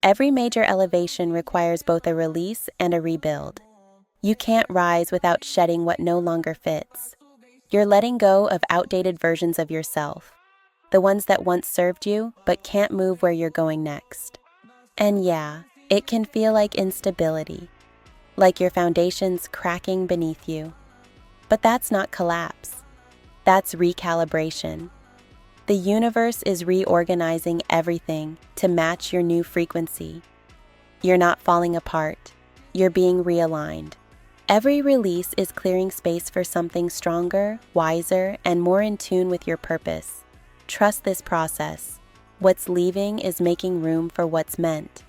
Every major elevation requires both a release and a rebuild. You can't rise without shedding what no longer fits. You're letting go of outdated versions of yourself, the ones that once served you but can't move where you're going next. And yeah, it can feel like instability, like your foundation's cracking beneath you. But that's not collapse. That's recalibration. The universe is reorganizing everything to match your new frequency. You're not falling apart. You're being realigned. Every release is clearing space for something stronger, wiser, and more in tune with your purpose. Trust this process. What's leaving is making room for what's meant.